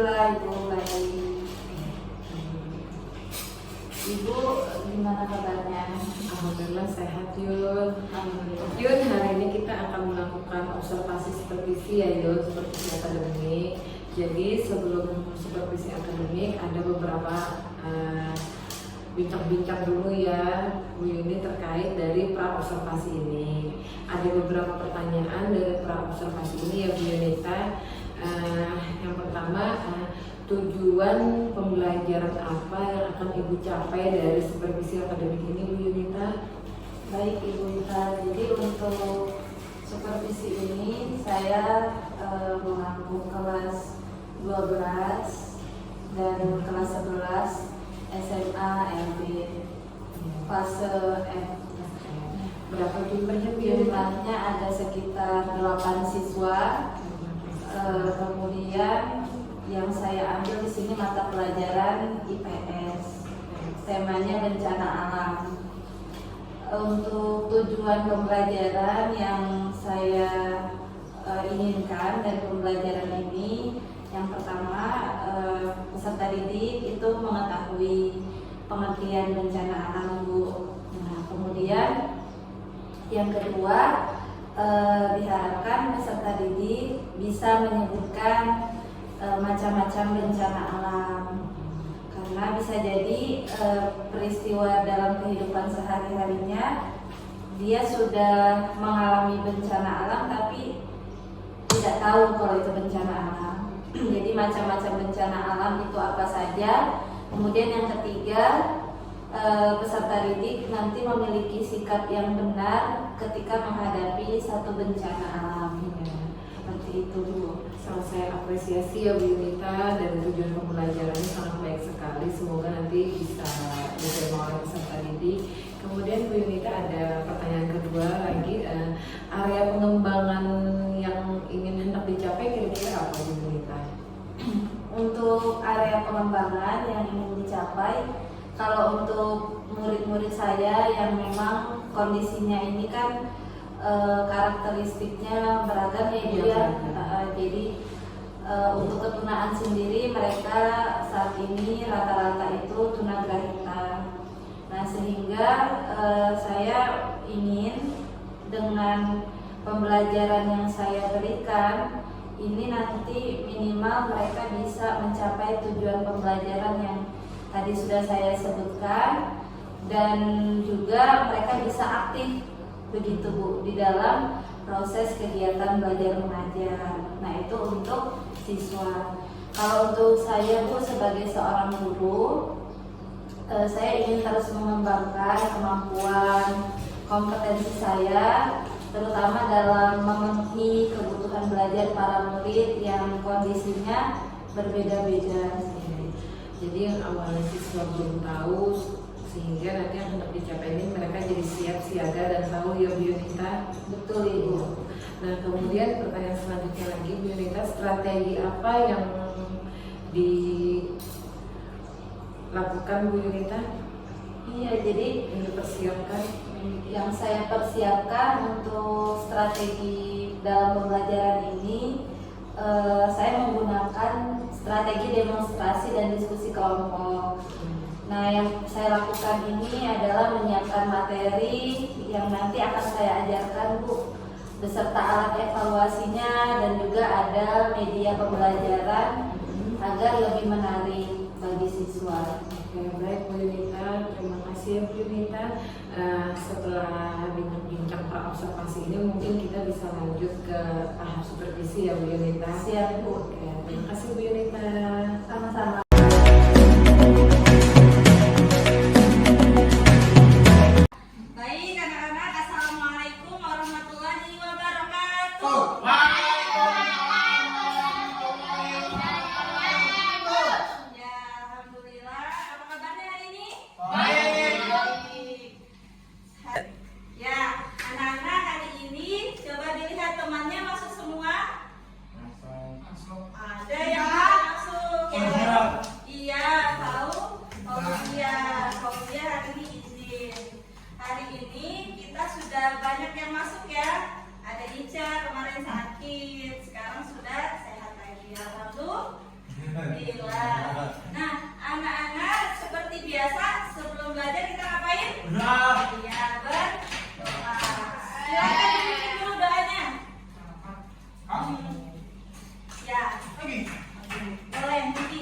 Alhamdulillah Ibu baik. Ibu gimana kabarnya? Alhamdulillah sehat Yun. Alhamdulillah. Yun, hari ini kita akan melakukan observasi supervisi ya Yun, supervisi akademik. Jadi sebelum supervisi akademik ada beberapa bincang-bincang dulu ya Bu Yuni terkait dari pra observasi ini. Ada beberapa pertanyaan dari pra observasi ini ya Bu Yunita. Yang pertama, tujuan pembelajaran apa yang akan Ibu capai dari supervisi akademik ini Bu Yunita? Baik Ibu Yunita, jadi untuk supervisi ini saya mengampu kelas 12 dan kelas 11 SMA LB fase F. Berapa jumlahnya Bu Yunita? Jumlahnya ada sekitar 8 siswa. Kemudian yang saya ambil di sini mata pelajaran IPS, temanya bencana alam. Untuk tujuan pembelajaran yang saya inginkan dari pembelajaran ini, yang pertama peserta didik itu mengetahui pengertian bencana alam Bu. Nah, kemudian yang kedua diharapkan peserta didik bisa menyebutkan macam-macam bencana alam, karena bisa jadi peristiwa dalam kehidupan sehari-harinya dia sudah mengalami bencana alam tapi tidak tahu kalau itu bencana alam. Jadi macam-macam bencana alam itu apa saja. Kemudian yang ketiga, peserta didik nanti memiliki sikap yang benar ketika menghadapi satu bencana alam. Ya, seperti itu Bu. Sangat saya apresiasi ya Bu Yunita, dan tujuan pembelajarannya sangat baik sekali. Semoga nanti bisa diterima oleh peserta didik. Kemudian Bu Yunita ada pertanyaan kedua lagi, area pengembangan yang ingin hendak dicapai kira-kira apa Bu Yunita? Untuk area pengembangan yang ingin dicapai, kalau untuk murid-murid saya yang memang kondisinya ini kan karakteristiknya beragam ya Bu ya. Jadi untuk ketunaan sendiri mereka saat ini rata-rata itu tunagrahita. Nah, sehingga saya ingin dengan pembelajaran yang saya berikan ini nanti minimal mereka bisa mencapai tujuan pembelajaran yang tadi sudah saya sebutkan, dan juga mereka bisa aktif begitu Bu di dalam proses kegiatan belajar mengajar. Nah, itu untuk siswa. Kalau untuk saya Bu sebagai seorang guru, saya ingin terus mengembangkan kemampuan kompetensi saya, terutama dalam memenuhi kebutuhan belajar para murid yang kondisinya berbeda-beda. Jadi yang awalnya siswa belum tahu, sehingga nanti yang hendak dicapai ini mereka jadi siap siaga dan tahu ya Bu Yunita. Betul Ibu. Nah, kemudian pertanyaan selanjutnya lagi Bu Yunita, strategi apa yang dilakukan Bu Yunita? Iya, jadi Yang dipersiapkan? yang saya persiapkan untuk strategi dalam pembelajaran ini, saya menggunakan strategi demonstrasi dan diskusi kelompok. Nah, yang saya lakukan ini adalah menyiapkan materi yang nanti akan saya ajarkan Bu, beserta alat evaluasinya, dan juga ada media pembelajaran agar lebih menarik bagi siswa. Oke, baik Bu Yunita, terima kasih Bu Yunita. Setelah bincang pra observasi ini mungkin kita bisa lanjut ke tahap supervisi ya Bu Yunita. Siap Bu. Oke, terima kasih Bu Yunita. Sama-sama. Baik anak-anak, assalamualaikum warahmatullahi wabarakatuh. Ya, alhamdulillah. Apa kabarnya hari ini? Baik. Ya, anak-anak hari ini coba dilihat temannya masuk semua. Ada yang masuk.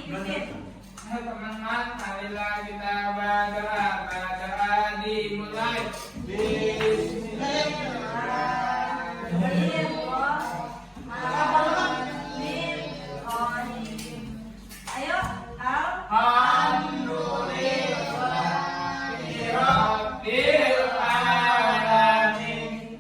pimpin. Teman-teman, marilah kita berdoa dimulai. Bismillahirrahmanirrahim. Ayo, Alhamdulillahirabbil alamin.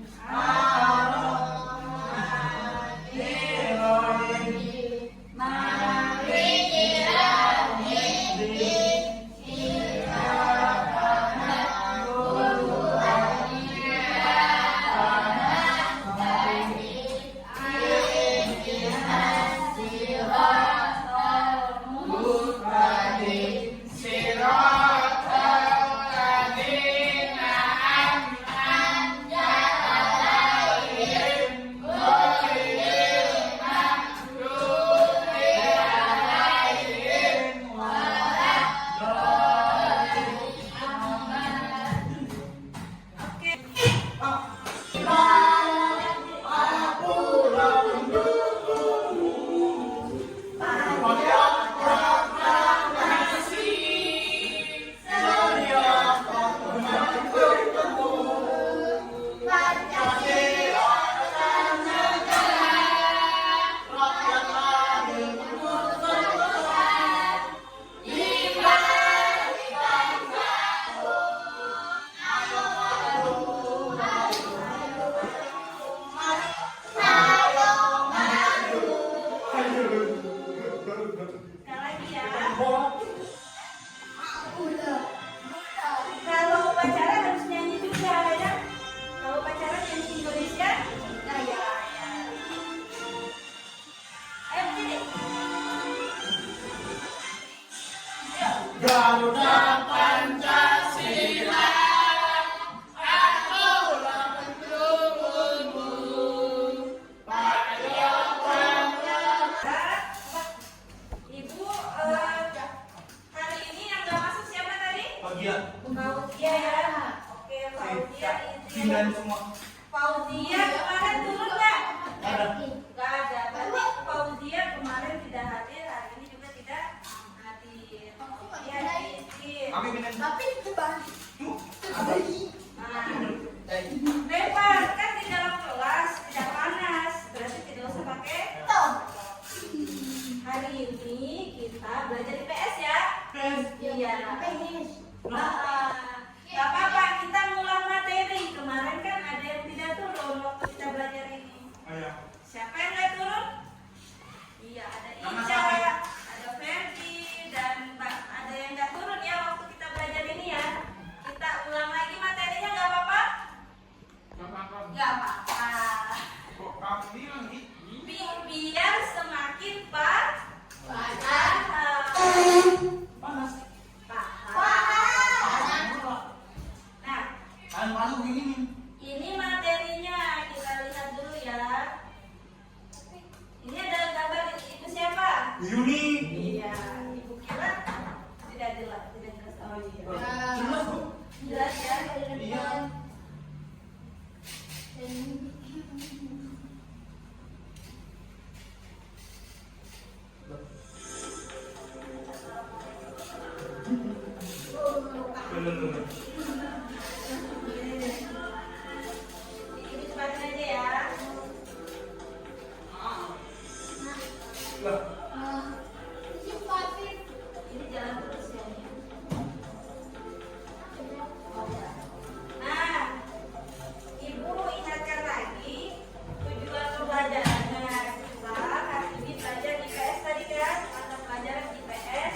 Kalau upacara harus nyanyi juga ya. Kalau upacara nyanyi Indonesia, nah ya. Ayo sini. Ayo. Garuda Pancasila, akulah pendukungmu. Ibu, hari ini yang nggak masuk siapa tadi? Fauzia. Fauzia ya. Oke, Fauzia itu. Semua. Fauzia kemarin turun nggak? Ada. Nggak ada. Berarti Fauzia kemarin tidak hadir, hari ini juga tidak hadir. Fauzia diizin. Kami minta. Tapi coba Nah, bebas kan di dalam kelas tidak panas, berarti tidak usah pakai. Hari ini kita belajar IPS ya. Iya. Gak apa-apa, kita ngulang materi. Kemarin kan ada yang tidak turun waktu kita belajar ini. Ayo. Siapa yang nggak turun? Iya, ada Nama Ica, siapa? ada Ferdi, dan ada yang nggak turun ya waktu kita belajar ini ya. Kita ulang lagi materinya nggak apa-apa? Nggak apa-apa. Kok kamu bilang gitu? Biar semakin paham. Panas. Nah, Kalian malu gini nih. ini materinya kita lihat dulu ya. Ini ada gambar ibu siapa? Yuni. Iya, ibu kira tidak jelas, tidak jelas. Oh iya. Jelas bu. Jelas ya. Iya. Ibu cepatin aja ya. Ini jalan terus ya. Nah, ibu ingatkan lagi tujuan pembelajarannya. Kita hari ini belajar IPS tadi kan, mata pelajaran IPS.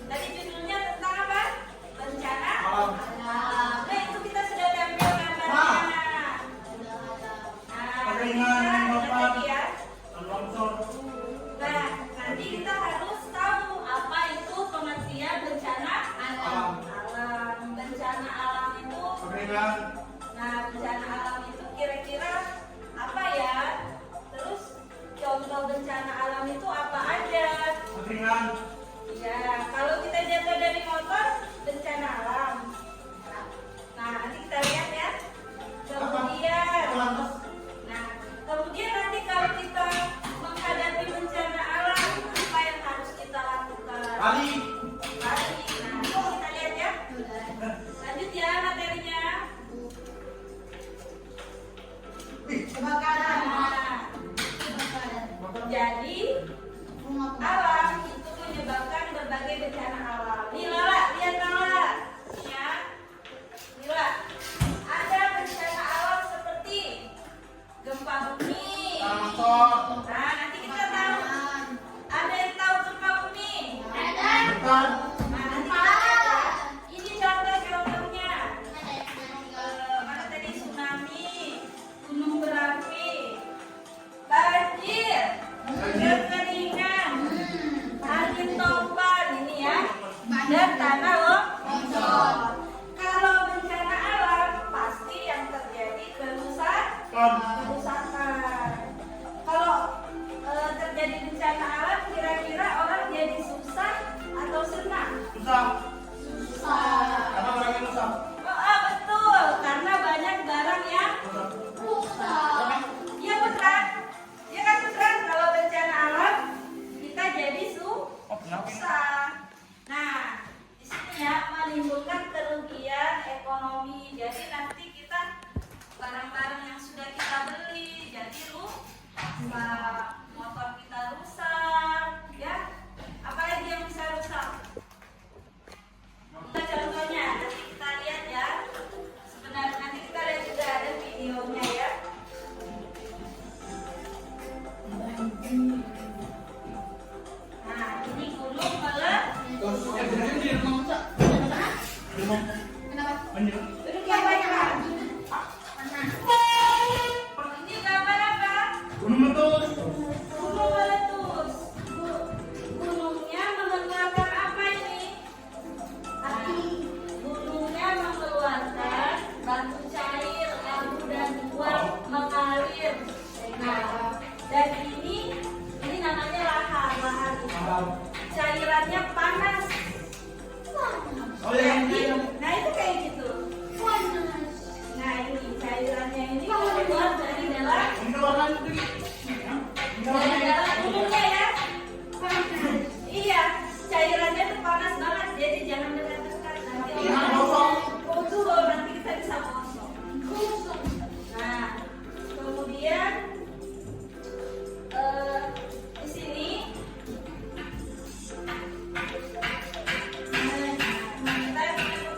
Tadi judulnya tentang apa? Bencana Alam. alam. Nah, itu kita sudah tampil gambarnya. Nah, Ada kita ingat, ingat Bapak. lagi ya. Longsor. Nah, nanti kita harus tahu apa itu pengertian bencana alam. Bencana alam itu, Keringan. nah bencana alam itu kira-kira apa ya? Terus contoh bencana alam itu apa aja? Keringan. Ya, kalau kita jatuh dari motor, bencana alam. Nah, nanti kita lihat ya. Kemudian, Lantas. nah, kemudian nanti kalau kita menghadapi bencana alam, apa yang harus kita lakukan? Terus benerin di rumah Cak. Rumah. Anjir. Duduk yang banyak. Ini gambar apa? Gunung meletus. Gunung meletus. Gunungnya mengeluarkan apa ini? Api. Gunungnya mengeluarkan batu cair, abu dan uap mengalir. Nah, dan ini namanya lahar ini. Cairannya panas. Oh yang Nah itu kayak gitu. Nah ini cairannya ini keluar dari dalam gunungnya ya. Iya, cairannya tuh panas banget, jadi jangan dekat-dekat nanti. Nanti kita bisa kosong. Nah, kemudian di sini kita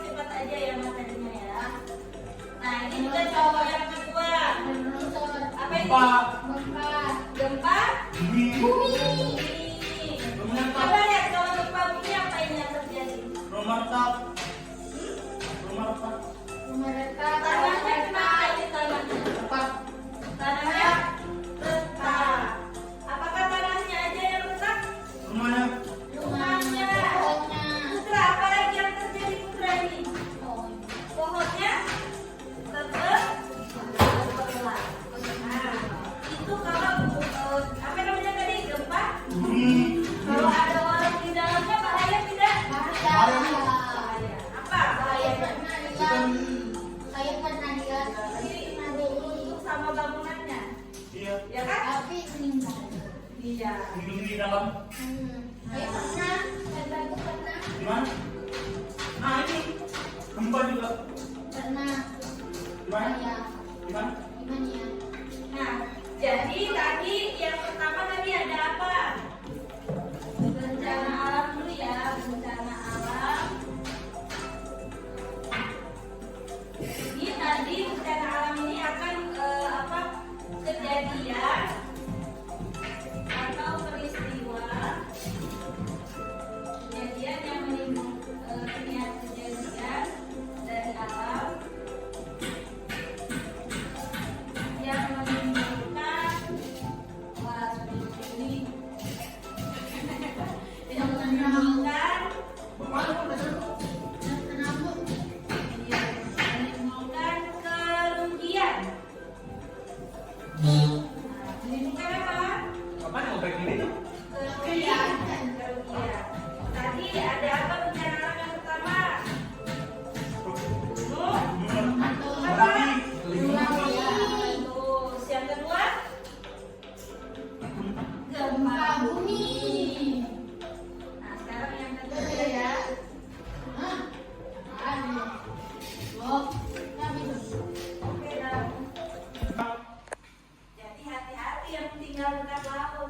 cepat aja ya materinya ya. Nah ini juga contoh yang kedua. Apa ini? Gempa bumi. Coba lihat kalau gempa bumi apa ini yang terjadi? Tanahnya kenapa ini tanahnya? Tanahnya retak. Apakah tanahnya aja yang retak? Rumahnya. Putra, apa lagi yang terjadi Putra ini? Pohonnya terbelah. Nah, itu kalau apa namanya tadi gempa? Kalau ada orang di dalamnya bahaya tidak? Bahaya. Apa bahayanya? Ini sama bangunannya, ya kan? Iya. di dalam. Di mana? Nah ini gempa juga. Di mana? Di mana? Nah, jadi tadi yang pertama tadi ada apa? Bencana alam dulu ya, bencana alam. Ini tadi bencana alam ini akan kejadian atau peristiwa kejadian yang menimbulkan kejadian dari alam yang menimbulkan ini yang menimbulkan menimbulkan kerugian. Menimbulkan apa? Apa yang mau ini? Kerugian. Tadi ada apa bencana alam yang pertama? Gunung. Apa? Terus yang kedua? Gempa bumi. Nah sekarang yang ketiga ya. Oke dah. Jadi hati-hati yang tinggal dekat laut.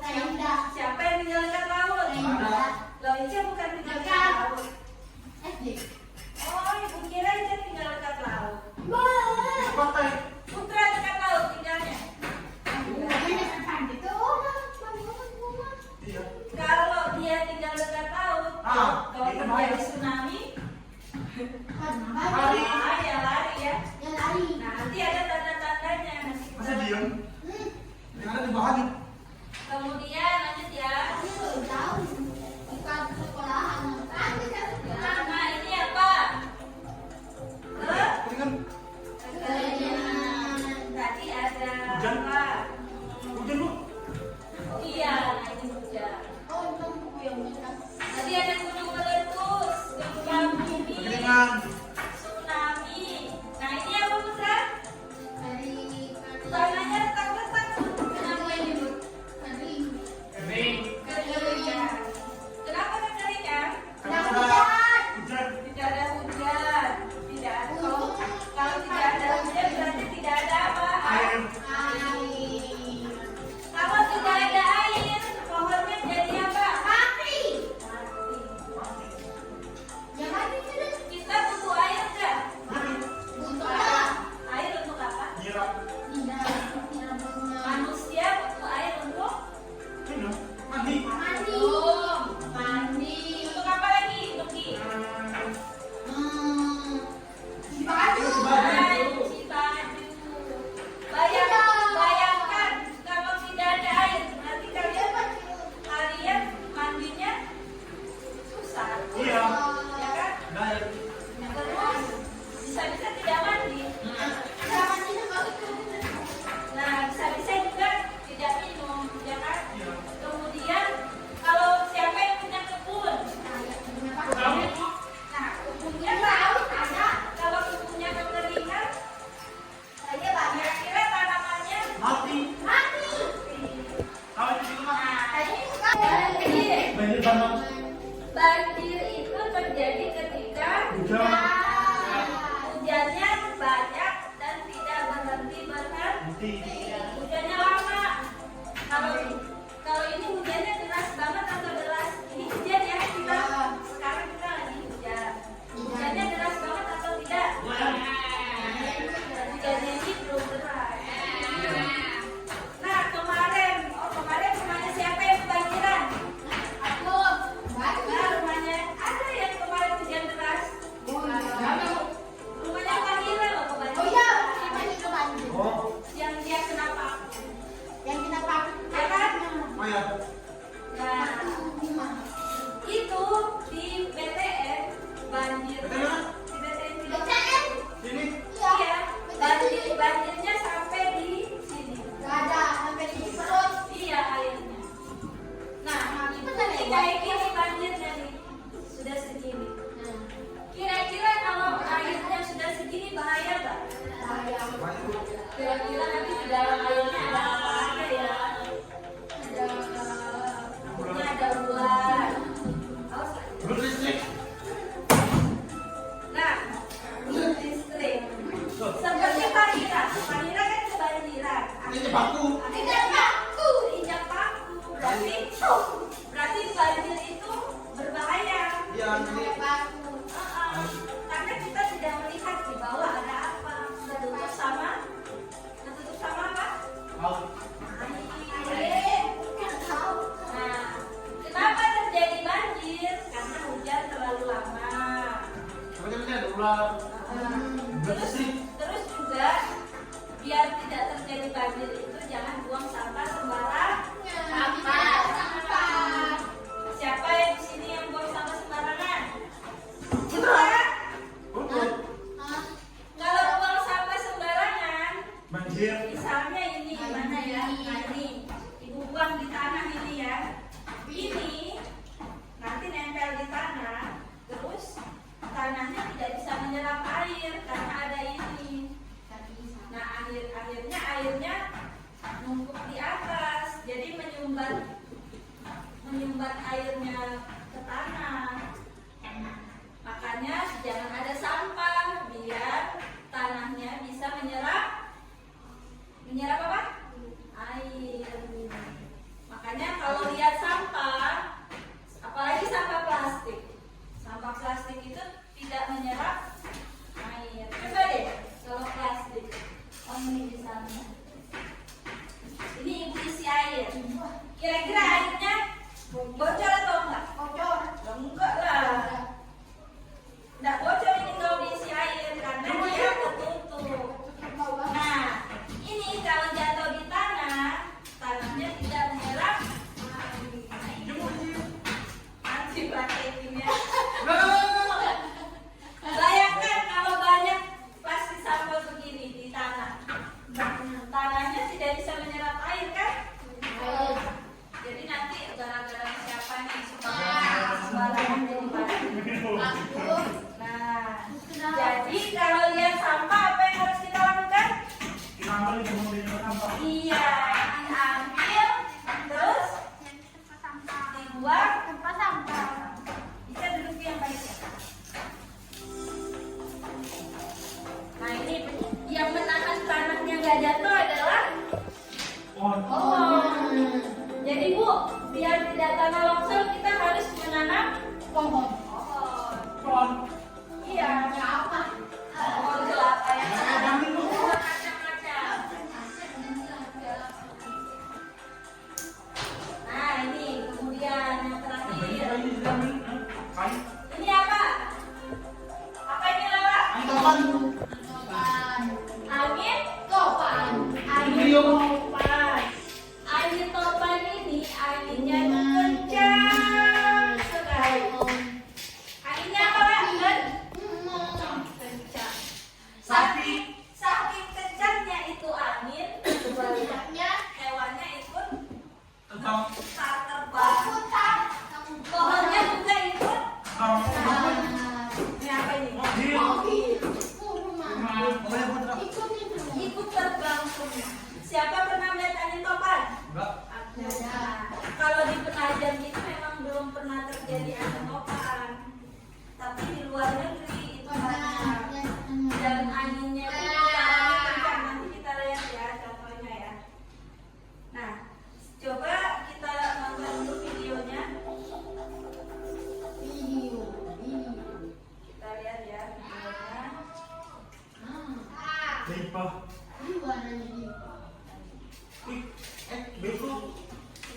Siapa yang tinggal dekat laut? Loh Ica bukan tinggal dekat laut. Oh ibu kira Ica tinggal dekat laut. Putra dekat laut tinggalnya. Kalau dia tinggal dekat laut, kalau terjadi tsunami, ya lari ya. Nah, nanti ada tanda-tandanya. Masa diem? Yang ada dibahas. Kemudian lanjut ya. Nah, ini apa? Ini kan Tadi ada Hujan. apa? hujan bu. Oh iya, nah ini hujan. Tadi ada gunung meletus, gempa bumi, Keringan. tsunami. Karena kita tidak melihat di bawah ada apa. Tertutup sama apa? Air. Nah, kenapa terjadi banjir? Karena hujan terlalu lama. Terus juga biar tidak terjadi banjir itu jangan buang sampah sembarangan. Siapa yang di sini yang buang sampah sembarangan? Coba. Kalau buang sampah sembarangan, misalnya ini mana ya? Nah ini, ibu buang di tanah ini ya. Ini nanti nempel di tanah, terus tanahnya tidak bisa menyerap air karena ada ini. Nah akhirnya numpuk di atas, jadi menyumbat airnya ke tanah. Makanya jangan ada sampah biar tanahnya bisa menyerap apa? Air. Makanya kalau lihat sampah, apalagi sampah plastik itu tidak menyerap air. Coba deh kalau plastik. Oh ini di sana. Ini ibu isi air. Kira-kira airnya bocor atau enggak? Bocor. Enggak lah. Enggak bocor ini kalau diisi air karena dia tertutup. Nah, ini kalau jatuh di tanah, tanahnya tidak menyerap air. Nanti praktekinnya. Bayangkan kalau banyak plastik sampah begini di tanah. Tanahnya tidak bisa menyerap air kan? Jadi nanti gara-gara siapa nih sembarangan jadi banjir. Nah, jadi kalau lihat sampah apa yang harus kita lakukan? Iya, diambil terus dibuang tempat sampah. Bisa duduk yang baik ya. Nah ini yang menahan tanahnya nggak jatuh adalah pohon. Jadi Bu, biar tidak tanah longsor kita harus menanam pohon. Iya. Pohon kelapa yang ada macam-macam. Nah ini kemudian yang terakhir. Ini apa? Apa ini Lala? Angin topan. Angin topan ini anginnya kencang sekali. Anginnya apa Pak? Kencang. Saking kencangnya itu angin, sebaliknya hewannya ikut terbang. Pohonnya juga ikut. Ini apa ini? Ikut terbang semua. Siapa pernah melihat angin topan? Enggak. Kalau di Penajam itu memang belum pernah terjadi angin topan. Tapi di luar negeri itu banyak. Dan anginnya itu kencang. Nanti kita lihat ya contohnya ya. Nah, coba kita nonton dulu videonya. Kita lihat ya videonya.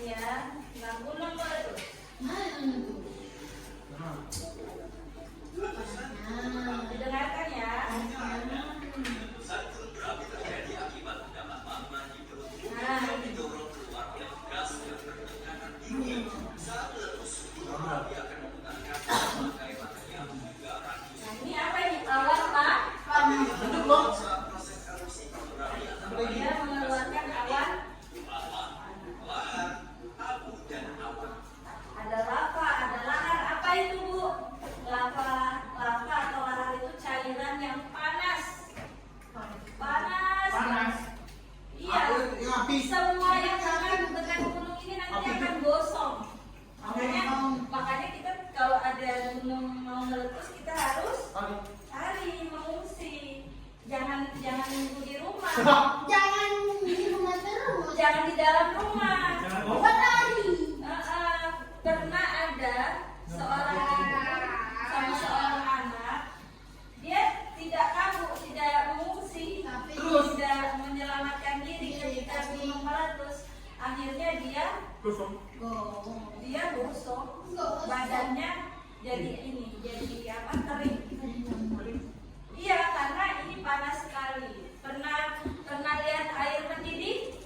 Iya, nggak gunung boleh tuh. Didengarkan ya. Nah, ini apa ini? Awan Pak? Dia mengeluarkan awan. Ada lava, ada lahar. Apa itu Bu? Lava atau lahar itu cairan yang panas. Panas. Iya. Semua yang dekat gunung ini nanti akan gosong. Makanya kita kalau ada gunung mau meletus kita harus cari mengungsi. Jangan nunggu di rumah. Jangan di rumah terus. Jangan di dalam rumah. Berlari. Pernah ada seorang ibu jadi apa, kering. Iya, karena ini panas sekali. Pernah lihat air mendidih?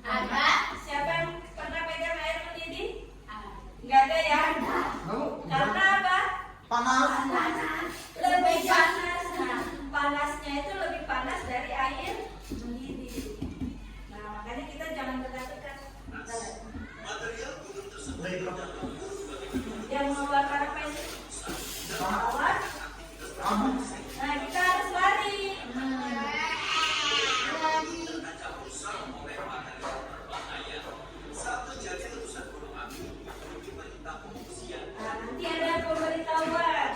Ada. Siapa yang pernah pegang air mendidih? Nggak ada ya? Karena apa? Panas. Lebih panas. Nah, panasnya itu lebih panas dari air mendidih. Nah, makanya kita jangan dekat-dekat. Yang mengeluarkan apa ini? Awan. Nah, kita harus lari. Nah, nanti ada pemberitahuan.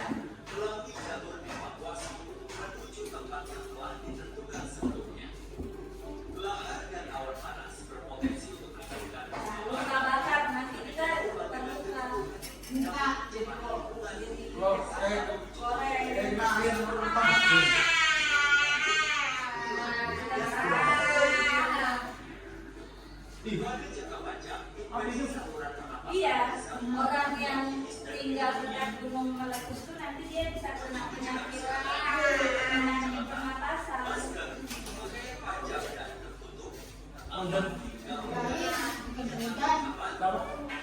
Luka bakar, nanti kita terluka. Iya, orang yang tinggal dekat gunung meletus itu nanti dia bisa kena penyakit pernapasan.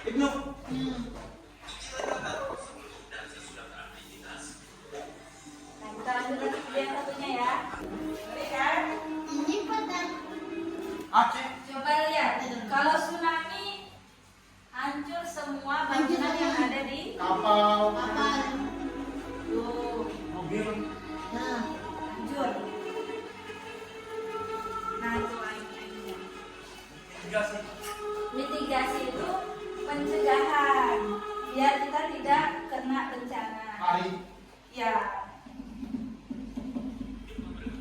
Ibnu. Nah, kita lanjut lagi video satunya ya. Oke kan? Ini pada Aceh. Coba lihat, kalau tsunami hancur semua bangunan yang ada di Kapal. kapal. tuh, Mobil. Nah, hancur. Nah, itu lainnya. Mitigasi. Mitigasi itu pencegahan biar kita tidak kena bencana. Hari. Ya.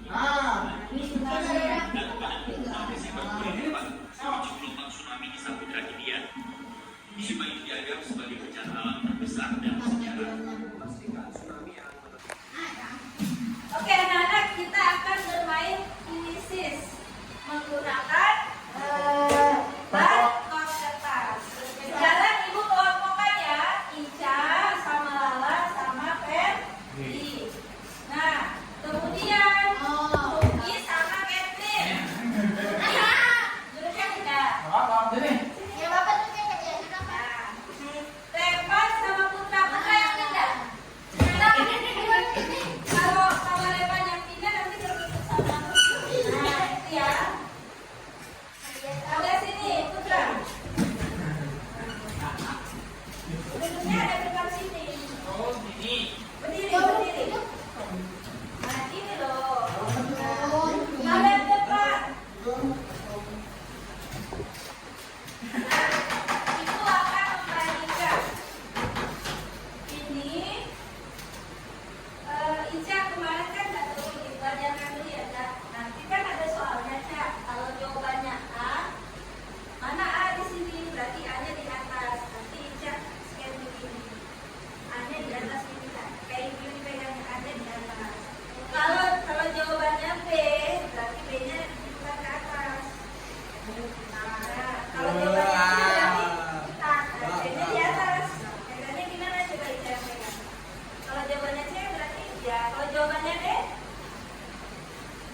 Nah. Ini tsunami. Tsunami di Samudra Hindia. Musibah ini dianggap sebagai bencana alam terbesar dalam sejarah. Oke, anak-anak, kita akan bermain inisis menggunakan bat kos kertas. Sekarang ibu kelompokkan ya, Ica sama Lala sama Ferdi. Nah, kemudian Tuki sama Catherine. Duduknya tidak. Apa? Sini. ya Bapak tuh kayak ya. Nah, Lepas sama Putra yang tidak. Kalau Lepan yang pindah nanti tertutup sama Putra. Nah, itu ya. Ada sini Putra. Duduknya ada dekat sini. Oh, ini. Berdiri. Nah, gini loh. Kalian depan. Itu akan membandingkan. Ini Ica kemarin kan nggak tahu dipelajarkan dulu ya, Cak. Nanti kan ada soalnya, Cak. Kalau jawabannya A, mana A di sini? Berarti A-nya di atas. Nanti Ica scan begini. A-nya di atas ini, Cak. Kayak gini pegangnya, A-nya di atas. Kalau jawabannya B, berarti B-nya dibuka ke atas. Nah, kalau jawabannya C berarti C-nya di atas. Pegangnya gimana coba Ica pegang. Kalau jawabannya C berarti ya. Kalau jawabannya D,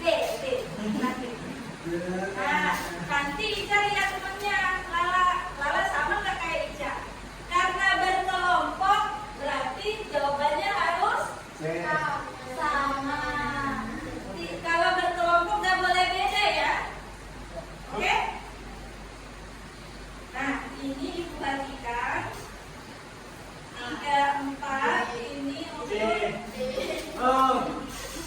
nanti. Nah, nanti Ica lihat temennya. Lala sama nggak kayak Ica? Karena berkelompok berarti jawabannya harus sama. Kalau berkelompok nggak boleh beda ya. Oke? Nah, ini diperhatikan 3, 4 ini untuk Oh.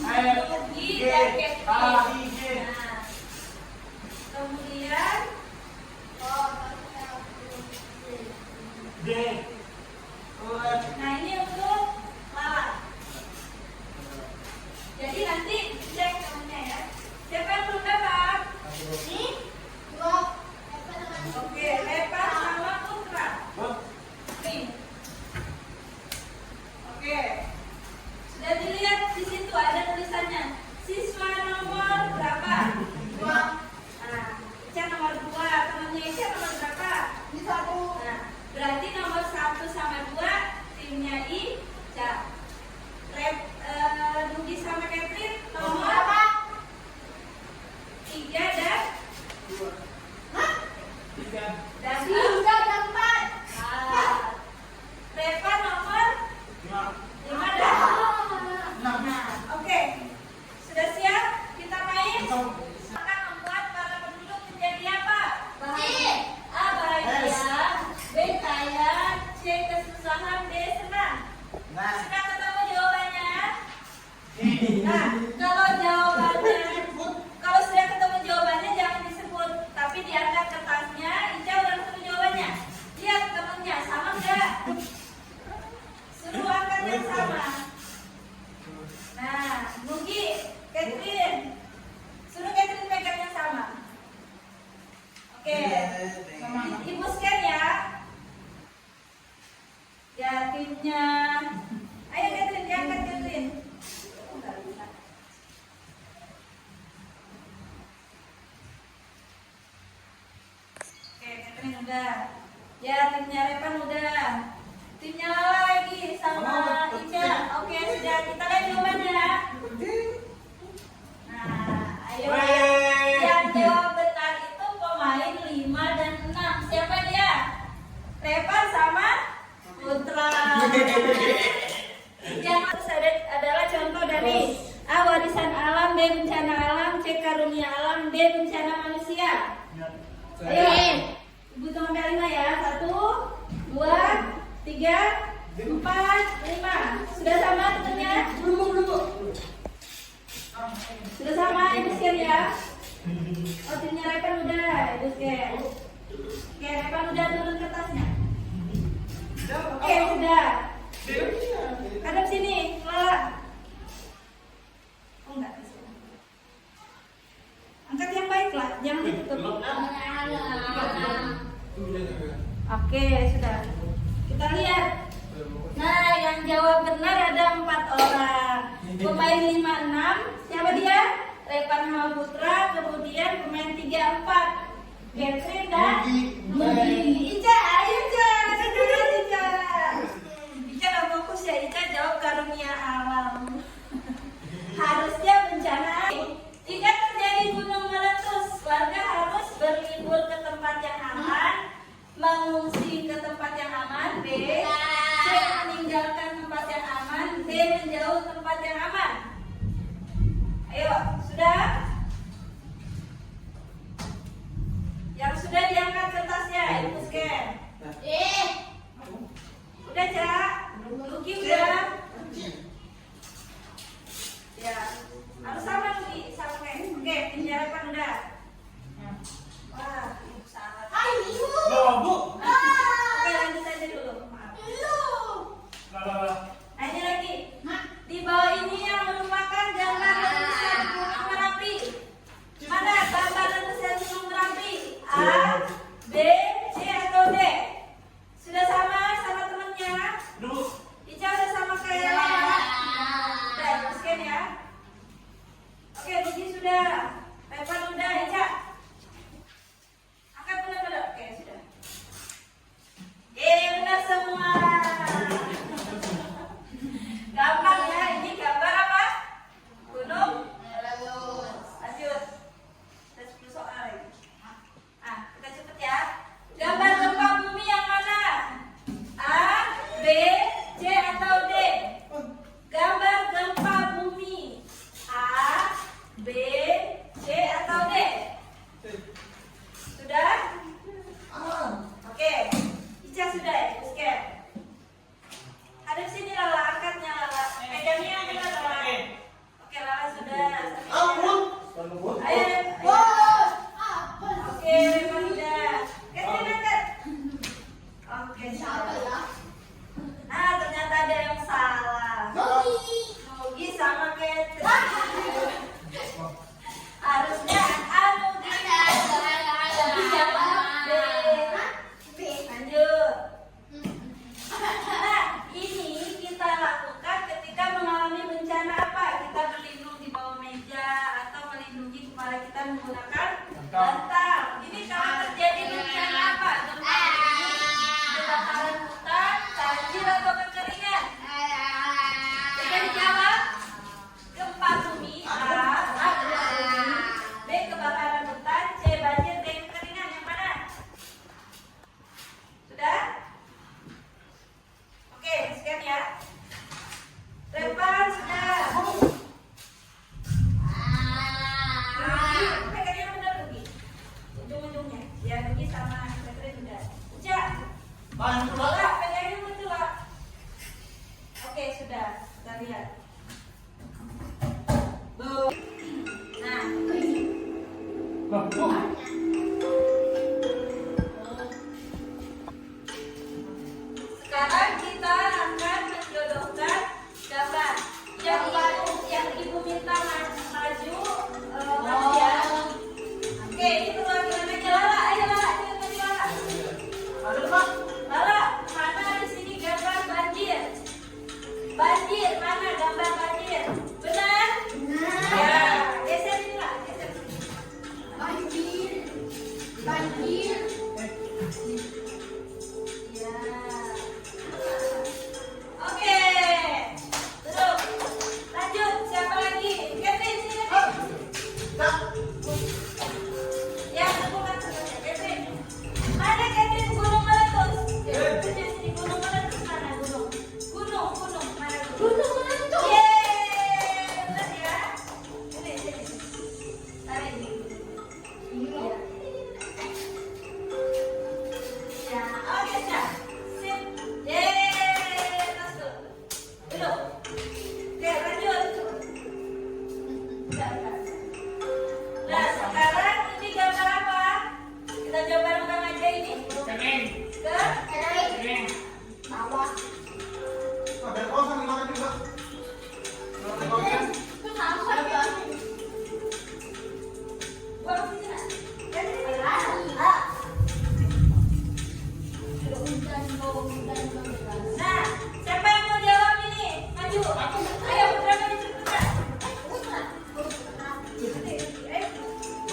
Tugi dan Catherine. G. Nah, kemudian D. nah ini untuk Lala. udah. Ya, timnya Repan udah. Timnya Lala lagi sama Ica. Oke, sudah. Kita lihat jawabannya. Nah, ayo. Yang jawab benar itu pemain 5 dan 6. Siapa dia? Repan sama Putra. Yang adalah contoh dari A. Warisan alam, B. Bencana alam, C. Karunia alam, D. Bencana manusia. Ayo, Ibu tunggu sampai 5 ya. 1, 2, 3, 4, 5. Sudah sama temennya? Sudah sama, Ibu scan ya. Oh, timnya Repan udah, Ibu scan. Oke, Repan udah turun kertasnya. Oke, sudah. Hadap sini, Lala. Oh enggak, angkat yang baik lah, jangan ditutup. Oke, sudah. Kita lihat. Nah, yang jawab benar ada 4 orang. Pemain 5, 6. Siapa dia? Repan sama Putra. Kemudian pemain 3, 4. Catherine dan Mugi. Ica, ayo Ica. Ica. Ica gak fokus ya. Ica jawab karunia alam. Harusnya bencana. Jika terjadi gunung meletus, warga harus berlibur ke tempat yang aman, mengungsi ke tempat yang aman. B. C. Meninggalkan tempat yang aman. D. Menjauh tempat yang aman. Ayo, sudah? Yang sudah diangkat kertasnya, Ibu scan. Udah, Cak? Luki udah? Ya, harus sama Luki, sama kayak. Oke, pinjarakan udah. Wah, Ibu salah. Oke, lanjut aja dulu. Maaf. Nah, ini lagi. Di bawah ini yang merupakan gambar letusan Gunung Merapi. Mana gambar letusan Gunung Merapi? A, B, C atau D? Sudah sama temennya? Ica udah sama kayak Lala? Udah, scan ya. Oke, Luki sudah. Repan udah, Ica. Angkat benar-benar. Oke, sudah. Benar semua. Gampang ya, ini gambar apa? Gunung meletus. Lanjut. Ada 10 soal lagi. Ah, kita cepet ya. Gambar gempa bumi yang mana? A, B, C atau D? Gambar gempa bumi. A, B, C atau D? Sudah? Oke. Ica sudah, Ibu scan. Hadap sini Lala, angkatnya Lala. Pegangnya benar Lala. Oke, Lala sudah. Ayo. Oke, Repan udah. Catherine angkat. Oke, salah. Nah, ternyata ada yang salah. Nugi sama Catherine. Harusnya Nugi. Nugi jawab B. Lanjut. Nah, ini kita lakukan ketika mengalami bencana apa? Kita berlindung di bawah meja atau melindungi kepala kita menggunakan bantal. Ini kalau terjadi bencana apa? Gempa bumi, kebakaran hutan, banjir atau kekeringan? Jadi dijawab gempa bumi, A, gempa bumi, B, kebakaran hutan, C, banjir, D, kekeringan. Yang mana? Sudah? Oke, scan ya. Repan sudah. Luki, pegangnya benar Luki. Ujung-ujungnya. Ya, Luki sama Catherine sudah. Ica. Lala, pegangnya betul lah. Oke, sudah. Kita lihat. Nah. Sekarang kita akan menjodohkan gambar yang Ibu minta maju Mas ya. Oke, ini perwakilan aja Lala. Ayo Lala, ini tadi Lala. Lala, mana di sini gambar banjir? Banjir, mana gambar banjir? Benar? Ya, geser ini lah, geser sini. Oke, lanjut. Nah, sekarang ini gambar apa? Kita coba bareng aja ini. Kening. Ke Kening. bawah. Ada kosong di mana juga? Itu sama ya. Buang sini, Nak. Kan ini Nah, siapa yang mau jawab ini? Maju. Ayo, Putra maju Putra.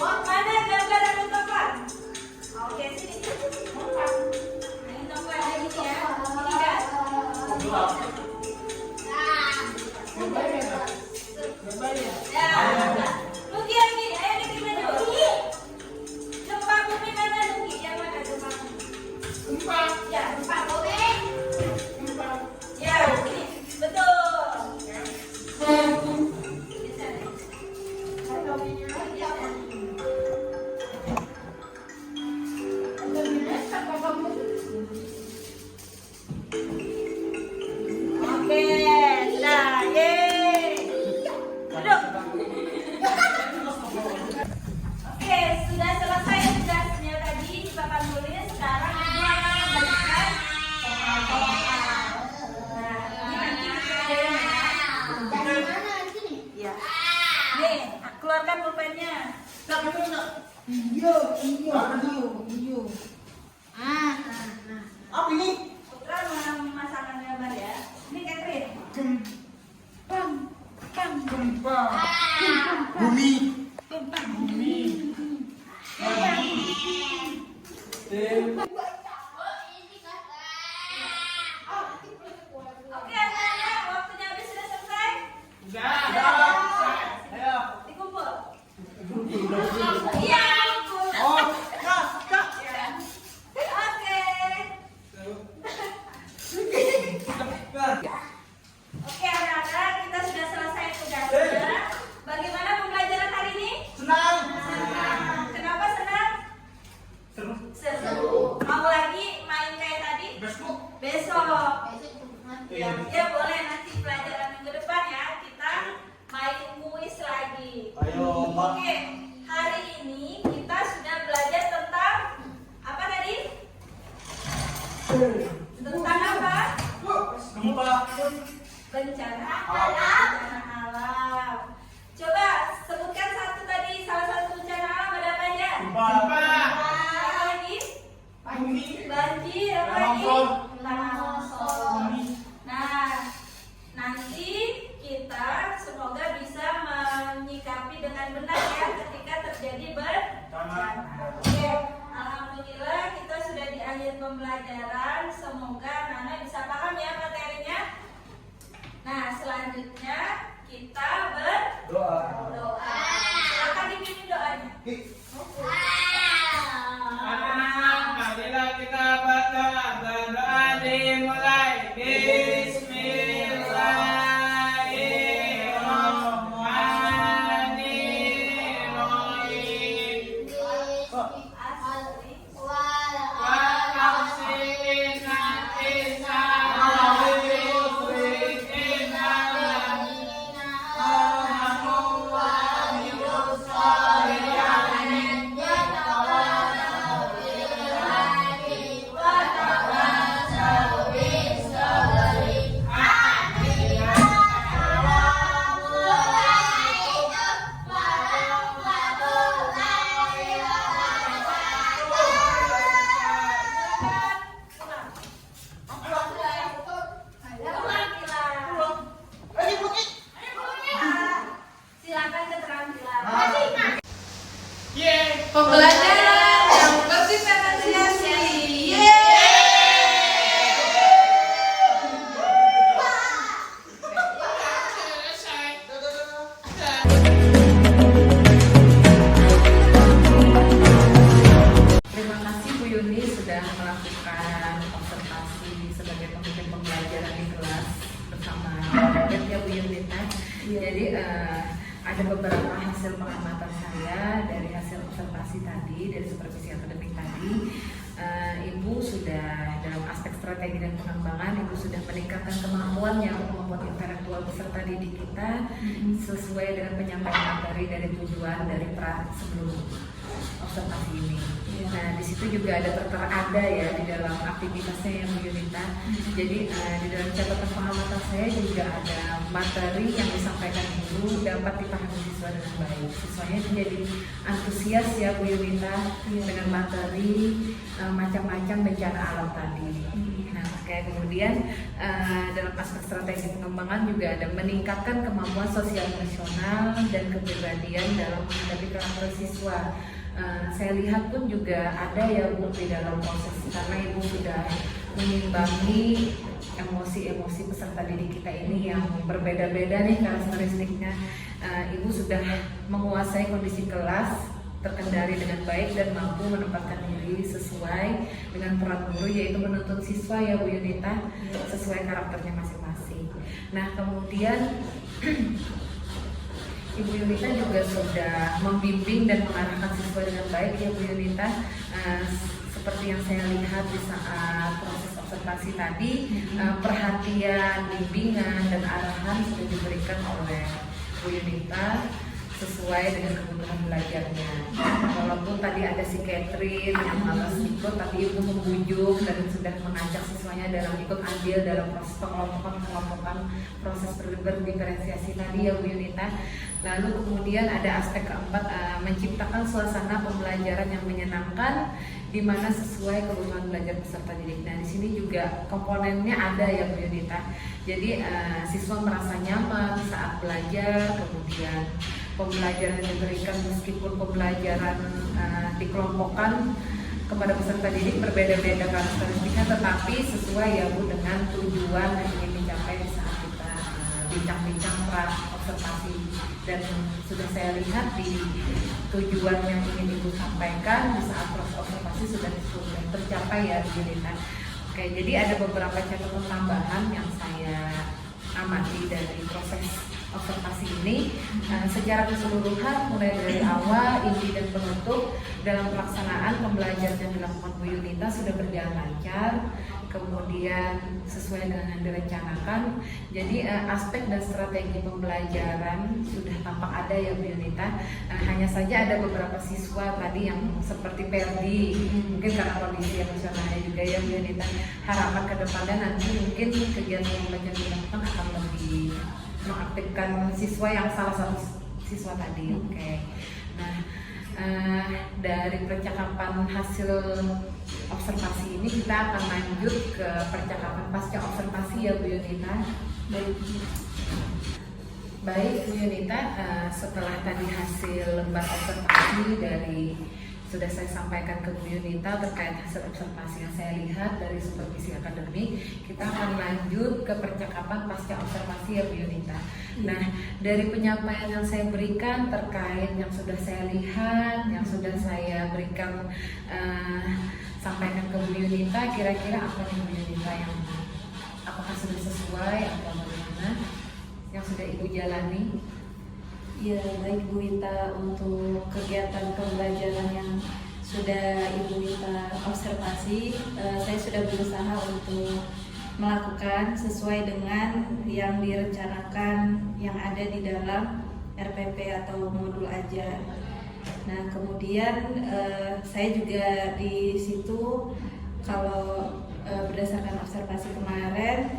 Mana gambar yang topan? Oke, sini. Nah, ini topan ini ya. Ini kan? Ya. Luki lagi. Ayo Luki maju. Gempa bumi mana Luki? Yang mana gempa bumi? Ya, gempa bumi. Ya, ini betul. Bisa nih. Oke, nah, yeay. Duduk. Oke, sudah selesai tugasnya tadi di papan tulis. Sekarang ibu akan membagikan soal-soal. Nah, ini nanti dikerjain ya. Dari mana sini? Ya. Nih, keluarkan pulpennya. Apa ini? Putra memasangkan gambar ya. Ini Catherine. Gempa. Bumi. Bumi. Oke, anak-anak, waktunya habis sudah selesai. Ayo. Dikumpul. Iya, dikumpul. Oh, Kak. Ya. Oke. Oke, anak-anak, kita sudah selesai tugasnya. Bagaimana pembelajaran hari ini? Senang. Kenapa senang? Seru. Seru. Mau lagi main kayak tadi? Besok. Besok. Iya. Ya boleh, nanti pelajaran minggu depan ya kita main kuis lagi. Ayo, Mbak. Oke, hari ini kita sudah belajar tentang apa tadi? Tentang apa? Gempa. Bencana alam. Coba sebutkan satu tadi, salah satu bencana alam ada apa aja? Gempa. Apa lagi? Bumi. Banjir, apa lagi? Tanah longsor. Nah, nanti kita semoga bisa menyikapi dengan benar ya ketika terjadi bencana. Oke, alhamdulillah kita sudah di akhir pembelajaran. Semoga Nana bisa paham ya materinya. Nah, selanjutnya kita Doa. berdoa. Silakan dipimpin doanya. Marilah kita berdoa dimulai. Bismillahirrahmanirrahim. Silakan keterampilan. Pembelajaran yang berdiferensiasi. Terima kasih Bu Yuni sudah melakukan observasi sebagai pemimpin pembelajaran di kelas bersama ya Bu Yunita. Jadi ada beberapa hasil pengamatan saya dari hasil observasi tadi, dari supervisi akademik tadi. Ibu sudah dalam aspek strategi dan pengembangan, Ibu sudah meningkatkan kemampuan intelektual peserta didik kita sesuai dengan penyampaian materi dari tujuan dari sebelum observasi ini. Nah, di situ juga ada ya di dalam aktivitasnya yang Bu Yunita. Jadi di dalam catatan pengamatan saya juga ada materi yang disampaikan Ibu dapat dipahami siswa dengan baik. Siswanya menjadi antusias ya Bu Yunita dengan materi macam-macam bencana alam tadi. Nah, kayak kemudian dalam aspek strategi pengembangan juga ada meningkatkan kemampuan sosial emosional dan kepribadian dalam menghadapi karakter siswa. Saya lihat pun juga ada ya Bu di dalam proses, karena Ibu sudah mengimbangi emosi-emosi peserta didik kita ini yang berbeda-beda nih karakteristiknya. Ibu sudah menguasai kondisi kelas, terkendali dengan baik dan mampu menempatkan diri sesuai dengan peran guru, yaitu menuntun siswa ya Bu Yunita sesuai karakternya masing-masing. Nah, kemudian Ibu Yunita juga sudah membimbing dan mengarahkan siswa dengan baik ya Bu Yunita. Seperti yang saya lihat di saat proses observasi tadi, perhatian, bimbingan, dan arahan sudah diberikan oleh Bu Yunita sesuai dengan kebutuhan belajarnya. Walaupun tadi ada si Catherine yang malas ikut, tapi Ibu membujuk dan sudah mengajak siswanya dalam ikut andil dalam proses pengelompokan proses berdiferensiasi tadi ya Bu Yunita. Lalu kemudian ada aspek keempat, menciptakan suasana pembelajaran yang menyenangkan di mana sesuai kebutuhan belajar peserta didik. Nah, di sini juga komponennya ada ya Bu Yunita. Jadi siswa merasa nyaman saat belajar, kemudian pembelajaran yang diberikan meskipun pembelajaran dikelompokkan kepada peserta didik berbeda-beda karakteristiknya, tetapi sesuai ya Bu dengan tujuan yang ingin dicapai di saat kita bincang-bincang observasi. Dan sudah saya lihat di tujuan yang ingin Ibu sampaikan di saat proses observasi sudah tercapai ya Bu Yunita. Oke, jadi ada beberapa catatan tambahan yang saya amati dari proses observasi ini. Secara keseluruhan mulai dari awal, inti dan penutup dalam pelaksanaan pembelajaran yang dilakukan Bu Yunita sudah berjalan lancar, kemudian sesuai dengan yang direncanakan. Jadi aspek dan strategi pembelajaran sudah tampak ada ya Bu Yunita. Hanya saja ada beberapa siswa tadi yang seperti Perdi, mungkin karena kondisi emosionalnya juga ya Bu Yunita. Harapan ke depannya nanti mungkin kegiatan pembelajaran dilakukan akan lebih mengaktifkan siswa yang salah satu siswa tadi. Oke. Nah, dari percakapan hasil observasi ini kita akan lanjut ke percakapan pasca observasi ya Bu Yunita. Baik Bu Yunita, setelah tadi hasil lembar observasi dari sudah saya sampaikan ke Bu Yunita terkait hasil observasi yang saya lihat dari supervisi akademik, kita akan lanjut ke percakapan pasca observasi ya Bu Yunita. Nah, dari penyampaian yang saya berikan terkait yang sudah saya lihat, yang sudah saya berikan sampaikan ke Bu Yunita, kira-kira apa nih Bu Yunita yang apakah sudah sesuai atau bagaimana yang sudah Ibu jalani? Ya, baik Bu Wita, untuk kegiatan pembelajaran yang sudah Ibu Wita observasi, saya sudah berusaha untuk melakukan sesuai dengan yang direncanakan yang ada di dalam RPP atau modul ajar. Nah, kemudian saya juga di situ kalau berdasarkan observasi kemarin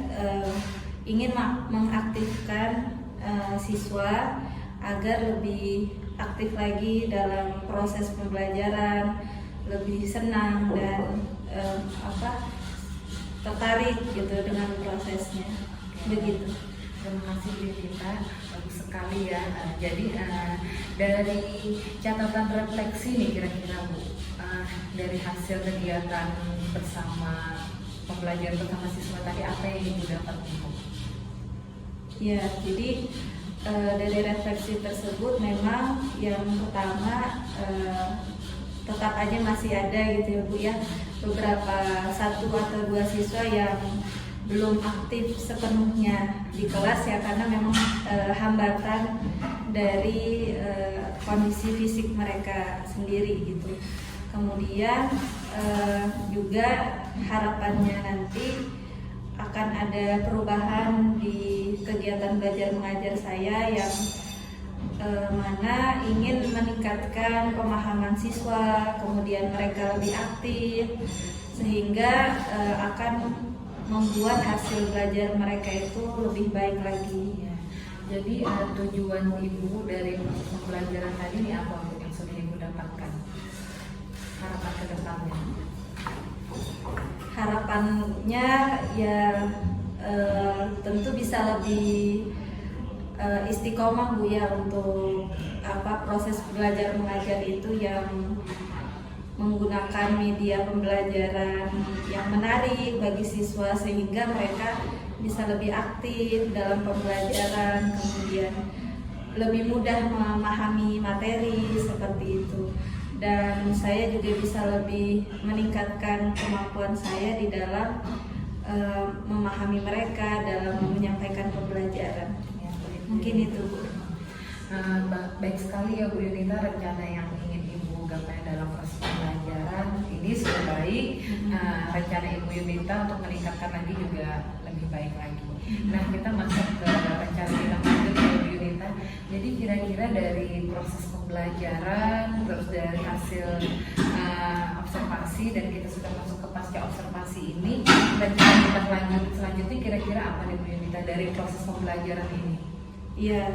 ingin mengaktifkan siswa agar lebih aktif lagi dalam proses pembelajaran, lebih senang dan tertarik gitu dengan prosesnya. Begitu. Terima kasih Bu Yunita, bagus sekali ya. Jadi dari catatan refleksi nih kira-kira Bu, dari hasil kegiatan bersama pembelajaran bersama siswa tadi apa yang Ibu dapat Bu? Ya, jadi dari refleksi tersebut memang yang pertama tetap aja masih ada gitu ya Bu ya, beberapa 1 atau 2 siswa yang belum aktif sepenuhnya di kelas ya, karena memang hambatan dari kondisi fisik mereka sendiri gitu. Kemudian juga harapannya nanti akan ada perubahan di kegiatan belajar mengajar saya yang mana ingin meningkatkan pemahaman siswa, kemudian mereka lebih aktif, sehingga akan membuat hasil belajar mereka itu lebih baik lagi. Ya. Jadi tujuan Ibu dari proses pembelajaran tadi ini apa Bu yang sudah Ibu dapatkan? Harapan ke depannya? Harapannya ya tentu bisa lebih istiqomah Bu ya untuk proses belajar mengajar itu yang menggunakan media pembelajaran yang menarik bagi siswa sehingga mereka bisa lebih aktif dalam pembelajaran, kemudian lebih mudah memahami materi seperti itu. Dan saya juga bisa lebih meningkatkan kemampuan saya di dalam memahami mereka dalam menyampaikan pembelajaran. Ya, Mungkin itu Bu. Baik sekali ya Bu Yunita, rencana yang ingin Ibu gapai dalam proses pembelajaran ini sudah baik. Rencana Ibu Yunita untuk meningkatkan lagi juga lebih baik lagi. Nah, kita masuk ke rencana kita lanjut ya Bu Yunita. Jadi kira-kira dari proses pembelajaran, terus dari hasil observasi, dan kita sudah masuk ke pasca observasi ini, rencana kita selanjutnya kira-kira apa nih Bu Yunita dari proses pembelajaran ini? Iya,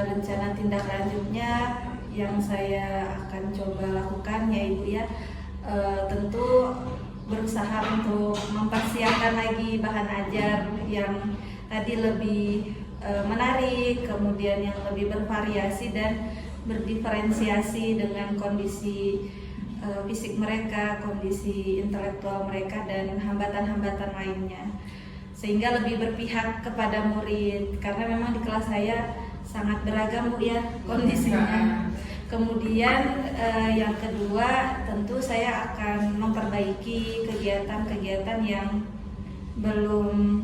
rencana tindak lanjutnya yang saya akan coba lakukan ya Ibu ya, tentu berusaha untuk mempersiapkan lagi bahan ajar yang tadi lebih menarik, kemudian yang lebih bervariasi dan berdiferensiasi dengan kondisi fisik mereka, kondisi intelektual mereka, dan hambatan-hambatan lainnya, sehingga lebih berpihak kepada murid karena memang di kelas saya sangat beragam Bu ya kondisinya. Kemudian yang kedua tentu saya akan memperbaiki kegiatan-kegiatan yang belum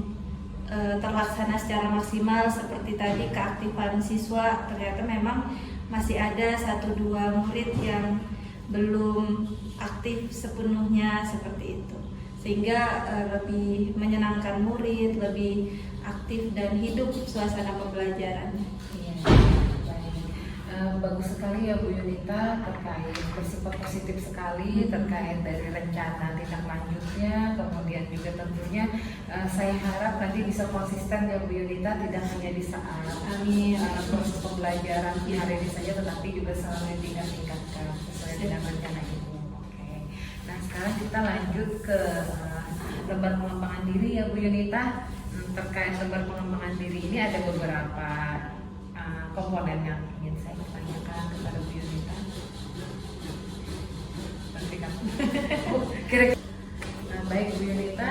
terlaksana secara maksimal, seperti tadi keaktifan siswa. Ternyata memang masih ada 1-2 murid yang belum aktif sepenuhnya seperti itu, sehingga lebih menyenangkan murid, lebih aktif dan hidup suasana pembelajaran. Iya, baik. Bagus sekali ya Bu Yunita, terkait bersifat positif sekali terkait dari rencana tindak lanjutnya, kemudian juga tentunya saya harap nanti bisa konsisten ya Bu Yunita, tidak hanya di saat proses pembelajaran hari ini saja, tetapi juga selalu ditingkatkan sesuai dengan rencana Ibu. Oke. Nah, sekarang kita lanjut ke lembar pengembangan diri ya Bu Yunita. Terkait lembar pengembangan diri ini ada beberapa komponen yang ingin saya tanyakan kepada Bu Yunita. Baik Bu Yunita,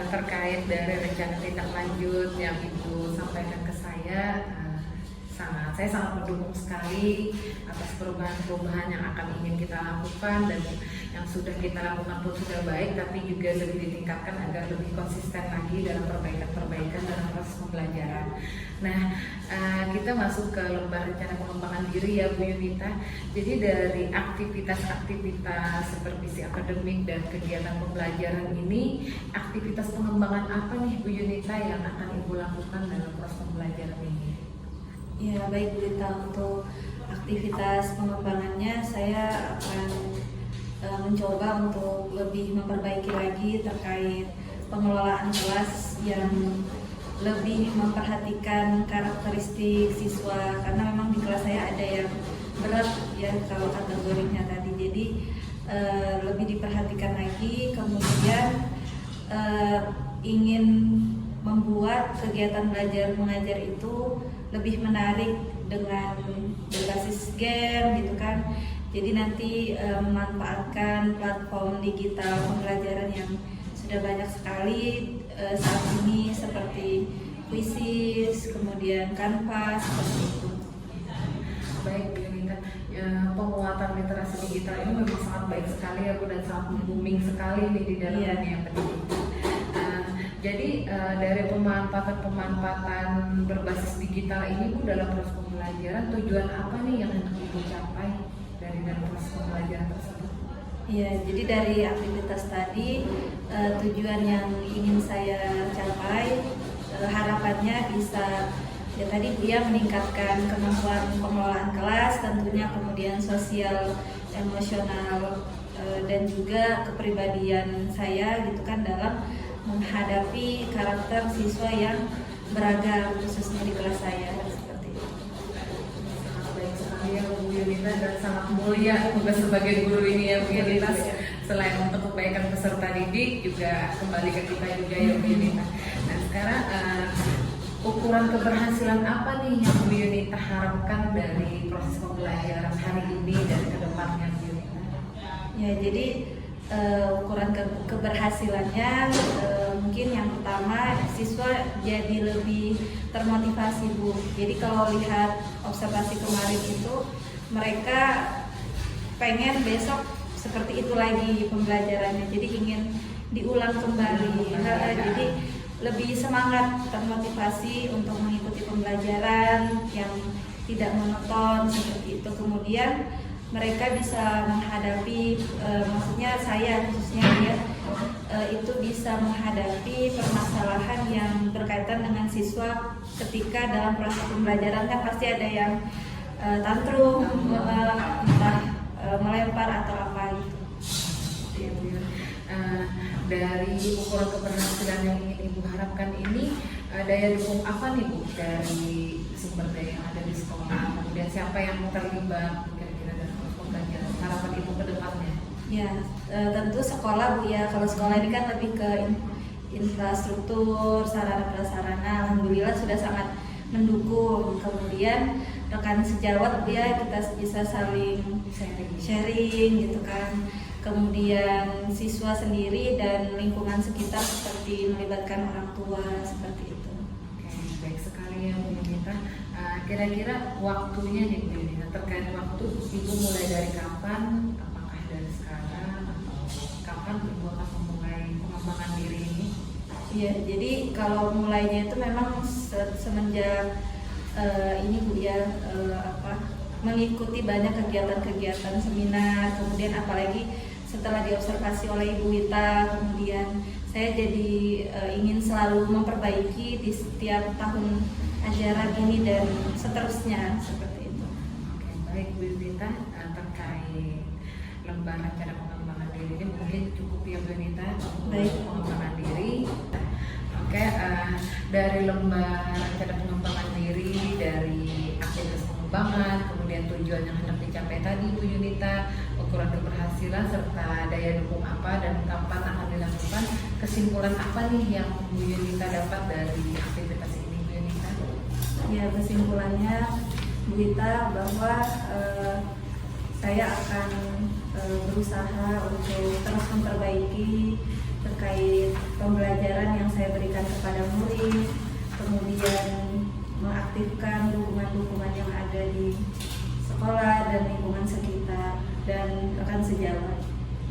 terkait dari rencana tindak lanjut yang Ibu sampaikan ke saya sangat mendukung sekali atas perubahan-perubahan yang akan ingin kita lakukan, dan yang sudah kita lakukan pun sudah baik, tapi juga lebih ditingkatkan agar lebih konsisten lagi dalam perbaikan-perbaikan dalam proses pembelajaran. Nah, kita masuk ke lembar rencana pengembangan diri ya Bu Yunita. Jadi dari aktivitas-aktivitas supervisi akademik dan kegiatan pembelajaran ini, aktivitas pengembangan apa nih Bu Yunita yang akan Ibu lakukan dalam proses pembelajaran ini? Ya baik Bu Yunita, untuk aktivitas pengembangannya saya akan mencoba untuk lebih memperbaiki lagi terkait pengelolaan kelas yang lebih memperhatikan karakteristik siswa, karena memang di kelas saya ada yang berat ya kalau kategorinya tadi, jadi lebih diperhatikan lagi. Kemudian ingin membuat kegiatan belajar mengajar itu lebih menarik dengan berbasis game gitu kan. Jadi nanti memanfaatkan platform digital pembelajaran yang sudah banyak sekali saat ini, seperti Quizizz, kemudian Canvas, seperti itu. Baik Bu Yunita, penguatan literasi digital ini memang sangat baik sekali ya Bu, dan sangat booming sekali nih di dalam dunia pendidikan. Jadi dari pemanfaatan berbasis digital ini Bu, dalam proses pembelajaran, tujuan apa nih yang hendak Ibu capai dari proses pembelajaran tersebut? Ya, jadi dari aktivitas tadi tujuan yang ingin saya capai harapannya bisa ya tadi ya meningkatkan kemampuan pengelolaan kelas, tentunya kemudian sosial, emosional dan juga kepribadian saya gitu kan dalam menghadapi karakter siswa yang beragam khususnya di kelas saya seperti itu. Sangat baik sekali ya Bu Yunita dan sangat mulia tugas sebagai guru ini ya Bu Yunita. Selain untuk kebaikan peserta didik juga kembali ke kita juga ya Bu Yunita. Nah sekarang ukuran keberhasilan apa nih yang Bu Yunita harapkan dari proses pembelajaran hari ini dan ke depannya Bu Yunita? Ya, jadi ukuran keberhasilannya mungkin yang pertama siswa jadi lebih termotivasi Bu. Jadi kalau lihat observasi kemarin itu mereka pengen besok seperti itu lagi pembelajarannya. Jadi ingin diulang kembali. Jadi lebih semangat, termotivasi untuk mengikuti pembelajaran yang tidak monoton seperti itu. Kemudian mereka bisa menghadapi, maksudnya saya khususnya ya, itu bisa menghadapi permasalahan yang berkaitan dengan siswa ketika dalam proses pembelajaran kan pasti ada yang tantrum, entah melempar atau apa gitu. Dari ukuran keberhasilan yang ingin Ibu harapkan ini, daya dukung apa nih Bu dari sumber daya yang ada di sekolah? Kemudian siapa yang terlibat kira-kira dalam proses pembelajaran? Harapan Ibu ke depannya? Ya, tentu sekolah Bu ya. Kalau sekolah ini kan lebih ke infrastruktur, sarana prasarana. Alhamdulillah sudah sangat mendukung. Kemudian rekan sejawat Bu ya, kita bisa saling sharing gitu kan. Kemudian siswa sendiri dan lingkungan sekitar seperti melibatkan orang tua seperti itu. Oke, baik sekali ya Bu Yunita. Kira-kira waktunya nih Bu Yunita, terkait waktu Ibu mulai dari kapan? Apakah dari sekarang atau kapan Ibu akan memulai pengembangan diri ini? Iya, jadi kalau mulainya itu memang semenjak ini Bu ya mengikuti banyak kegiatan-kegiatan seminar, kemudian apalagi setelah diobservasi oleh Ibu Wita, kemudian saya jadi ingin selalu memperbaiki di setiap tahun ajaran ini dan seterusnya seperti itu. Oke, baik Bu Wita, terkait lembaran cara pengembangan diri ini mungkin cukup ya Bu Wita untuk pengembangan diri. Oke, dari lembaran cara pengembangan diri, dari aktivitas pengembangan, kemudian tujuan yang hendak dicapai tadi Bu Yunita, ukuran keberhasilan serta daya dukung apa dan kapan akan dilakukan, kesimpulan apa nih yang Bu Yunita dapat dari aktivitas ini Bu Yunita? Ya, kesimpulannya Bu Wita bahwa saya akan berusaha untuk terus memperbaiki terkait pembelajaran yang saya berikan kepada murid, kemudian mengaktifkan dukungan-dukungan yang ada di sekolah dan lingkungan sekitar dan rekan sejawat.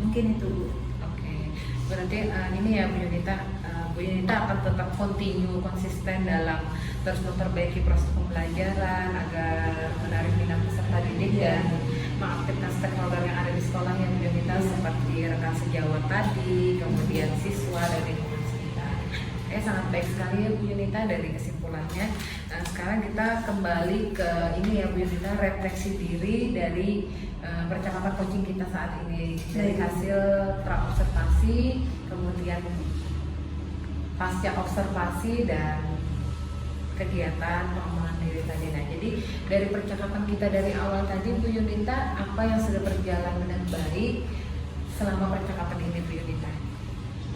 Mungkin itu Bu. Oke, berarti ini ya Bu Yunita, Bu Yunita akan tetap konsisten dalam terus memperbaiki proses pembelajaran agar menarik minat peserta didik dan mengaktifkan stakeholder yang ada di sekolah yang Bu Yunita seperti rekan sejawat tadi, kemudian siswa dan lingkungan sekitar. Sangat baik sekali ya Bu Yunita dari kesimpulannya. Nah sekarang kita kembali ke ini ya Bu Yunita, refleksi diri dari percakapan coaching kita saat ini dari hasil pra-observasi, kemudian pasca observasi dan kegiatan pengembangan diri tadi. Nah, jadi dari percakapan kita dari awal tadi Bu Yunita, apa yang sudah berjalan dengan baik selama percakapan ini Bu Yunita?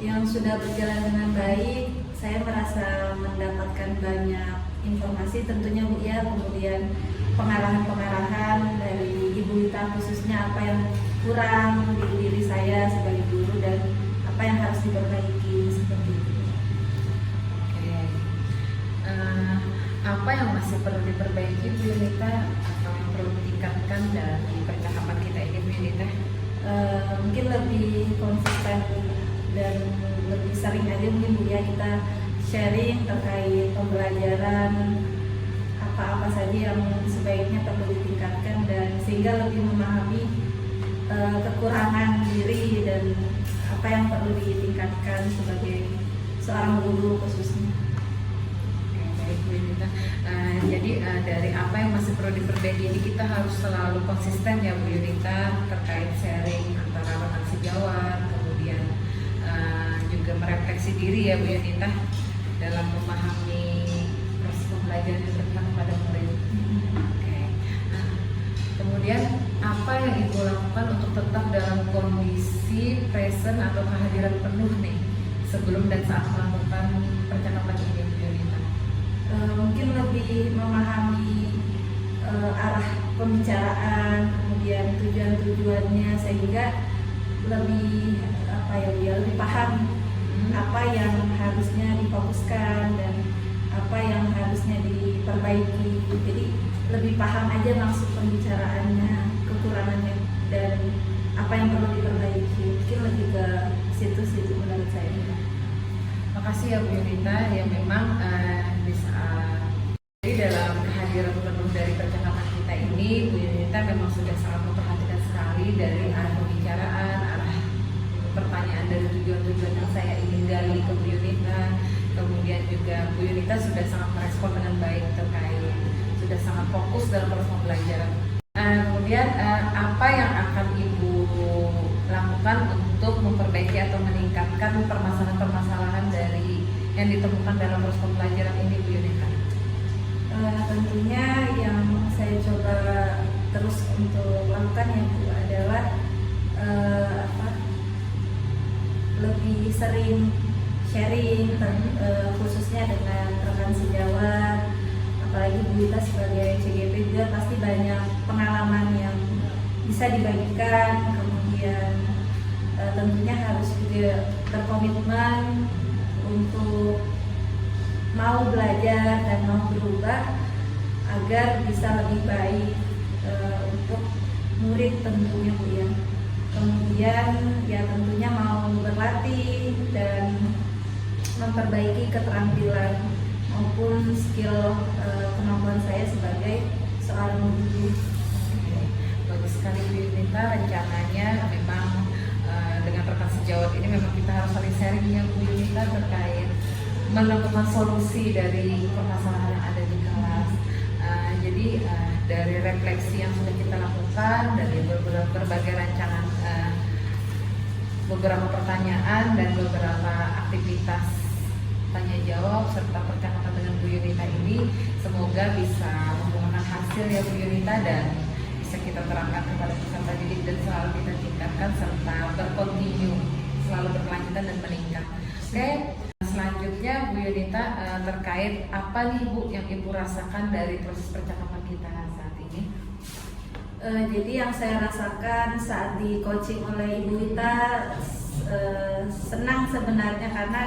Yang sudah berjalan dengan baik, saya merasa mendapatkan banyak informasi tentunya Bu ya, kemudian pengarahan-pengarahan dari Ibu Wita khususnya apa yang kurang di diri saya sebagai guru dan apa yang harus diperbaiki seperti itu. Oke. Apa yang masih perlu diperbaiki Bu Yunita atau yang perlu ditingkatkan dari percakapan kita ini Bu Yunita? Mungkin lebih konsisten dan lebih sering aja mungkin Bu ya kita sharing terkait pembelajaran apa-apa saja yang sebaiknya perlu ditingkatkan dan sehingga lebih memahami kekurangan diri dan apa yang perlu ditingkatkan sebagai seorang guru khususnya. Oke, baik Bu Yunita. Jadi dari apa yang masih perlu diperbaiki ini kita harus selalu konsisten ya Bu Yunita terkait sharing antara rekan sejawat, kemudian juga merefleksi diri ya Bu Yunita dalam memahami proses pembelajaran yang berkaitan kepada murid. Oke. Kemudian apa yang Ibu lakukan untuk tetap dalam kondisi present atau kehadiran penuh nih sebelum dan saat melakukan percakapan ini Bu Yunita? Mungkin lebih memahami arah pembicaraan, kemudian tujuan-tujuannya sehingga lebih lebih paham apa yang harusnya difokuskan dan apa yang harusnya diperbaiki. Jadi lebih paham aja maksud pembicaraannya, kekurangannya dan apa yang perlu diperbaiki. Mungkin lebih ke situ menurut saya. Makasih ya Bu Yunita, yang memang di saat jadi dalam kehadiran penuh dari percakapan kita ini, Bu Yunita memang sudah sangat memperhatikan sekali dari arah pembicaraan, arah pertanyaan dari tujuan-tujuan yang saya ingin gali ke Bu Yunita. Kemudian juga Bu Yunita sudah sangat merespon dengan baik terkait, sudah sangat fokus dalam proses pembelajaran. Kemudian apa yang akan Ibu lakukan untuk memperbaiki atau meningkatkan permasalahan-permasalahan dari yang ditemukan dalam proses pembelajaran ini Bu Yunita? Tentunya yang saya coba terus untuk lakukan ya Bu adalah lebih sering sharing khususnya dengan rekan sejawat. Apalagi Bu Yunita sebagai CGP juga pasti banyak pengalaman yang bisa dibagikan. Kemudian tentunya harus juga berkomitmen untuk mau belajar dan mau berubah agar bisa lebih baik untuk murid tentunya Bu ya. Kemudian ya tentunya mau berlatih dan memperbaiki keterampilan maupun skill kemampuan saya sebagai seorang guru. Bagus sekali Bu Yunita, rencananya memang dengan rekan sejawat ini memang kita harus saling sharing ya Bu Yunita terkait menemukan solusi dari permasalahan yang ada di kelas. Jadi dari refleksi yang sudah kita lakukan, dari berbagai rancangan beberapa pertanyaan dan beberapa aktivitas tanya jawab serta percakapan dengan Bu Yunita ini, semoga bisa membuahkan hasil ya Bu Yunita dan bisa kita terangkan kepada peserta didik dan selalu kita tingkatkan serta berkontinu, selalu berkelanjutan dan meningkat. Oke, selanjutnya Bu Yunita terkait apa nih Bu yang Ibu rasakan dari proses percakapan kita saat ini? Jadi yang saya rasakan saat di coaching oleh Ibu Wita senang sebenarnya karena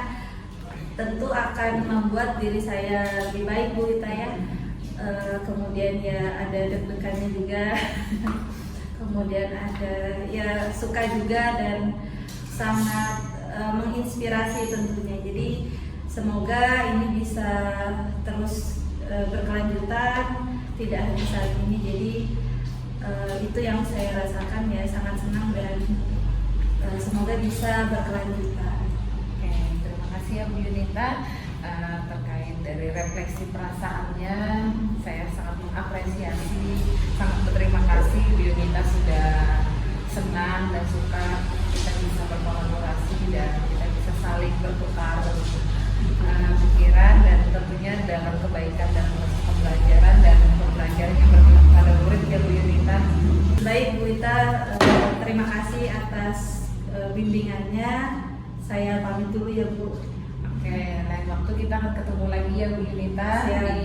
tentu akan membuat diri saya lebih baik Bu Wita ya. Kemudian ya ada deg-degannya juga. Kemudian ada ya suka juga dan sangat menginspirasi tentunya. Jadi semoga ini bisa terus berkelanjutan, tidak hanya saat ini. Jadi itu yang saya rasakan ya, sangat senang dan semoga bisa berkelanjutan. Oke, terima kasih ya Bu Yunita terkait dari refleksi perasaannya. Saya sangat mengapresiasi, sangat berterima kasih Bu Yunita sudah senang dan suka kita bisa berkolaborasi dan kita bisa saling bertukar pikiran dan tentunya dalam kebaikan dalam proses pembelajaran dan pembelajaran yang berguna pada murid ya Bu Yunita. Baik Bu Wita, terima kasih atas bimbingannya. Saya pamit dulu ya Bu. Oke, lain waktu kita akan ketemu lagi ya Bu Yunita. Siap.